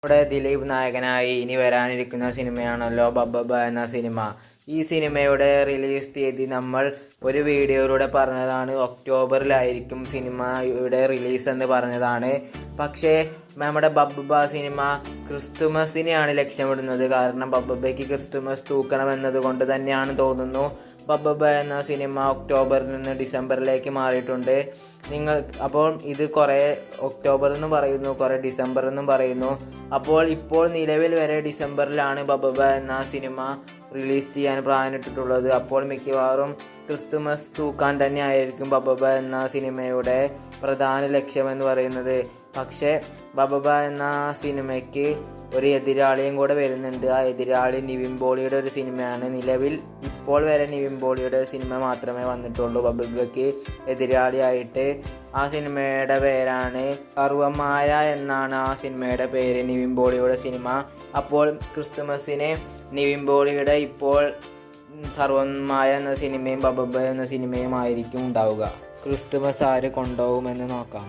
നമ്മുടെ ദിലീപ് നായകനായി ഇനി വരാനിരിക്കുന്ന സിനിമയാണല്ലോ ബബ്ബബ്ബ എന്ന സിനിമ. ഈ സിനിമയുടെ റിലീസ് തീയതി നമ്മൾ ഒരു വീഡിയോയിലൂടെ പറഞ്ഞതാണ്. ഒക്ടോബറിലായിരിക്കും സിനിമയുടെ റിലീസ് എന്ന് പറഞ്ഞതാണ്. പക്ഷേ നമ്മുടെ ബബ്ബബ്ബ സിനിമ ക്രിസ്തുമസിനെയാണ് ലക്ഷ്യമിടുന്നത്. കാരണം ബബ്ബബ്ബയ്ക്ക് ക്രിസ്തുമസ് തൂക്കണമെന്നത് കൊണ്ട് തന്നെയാണ് തോന്നുന്നു ബബ്ബബ്ബ എന്ന സിനിമ ഒക്ടോബറിൽ നിന്ന് ഡിസംബറിലേക്ക് മാറിയിട്ടുണ്ട്. അപ്പോൾ ഇത് കുറേ ഒക്ടോബർ എന്നും പറയുന്നു, കുറേ ഡിസംബർ എന്നും പറയുന്നു. ഇപ്പോൾ നിലവിൽ വരെ ഡിസംബറിലാണ് ബബ്ബബ്ബ എന്ന സിനിമ റിലീസ് ചെയ്യാൻ പ്ലാനിട്ടിട്ടുള്ളത്. അപ്പോൾ മിക്കവാറും ക്രിസ്തുമസ് തൂക്കാൻ തന്നെ ആയിരിക്കും ബബ്ബബ്ബ എന്ന സിനിമയുടെ പ്രധാന ലക്ഷ്യമെന്ന് പറയുന്നത്. പക്ഷേ ബബ്ബബ്ബ എന്ന സിനിമയ്ക്ക് ഒരു എതിരാളിയും കൂടെ വരുന്നുണ്ട്. ആ എതിരാളി നിവിൻ പോളിയുടെ ഒരു സിനിമയാണ്. നിലവിൽ ഇപ്പോൾ വരെ നിവിൻ പോളിയുടെ സിനിമ മാത്രമേ വന്നിട്ടുള്ളൂ ബബ്ബബ്ബയ്ക്ക് എതിരാളിയായിട്ട്. ആ സിനിമയുടെ പേരാണ് സർവമായ എന്നാണ് ആ സിനിമയുടെ പേര്, നിവിൻ പോളിയുടെ സിനിമ. അപ്പോൾ ക്രിസ്തുമസിന് നിവിൻ പോളിയുടെ ഇപ്പോൾ സർവമായ എന്ന സിനിമയും ബബ്ബബ്ബ എന്ന സിനിമയും ആയിരിക്കും ഉണ്ടാവുക. ക്രിസ്തുമസ് ആര് കൊണ്ടുപോകുമെന്ന് നോക്കാം.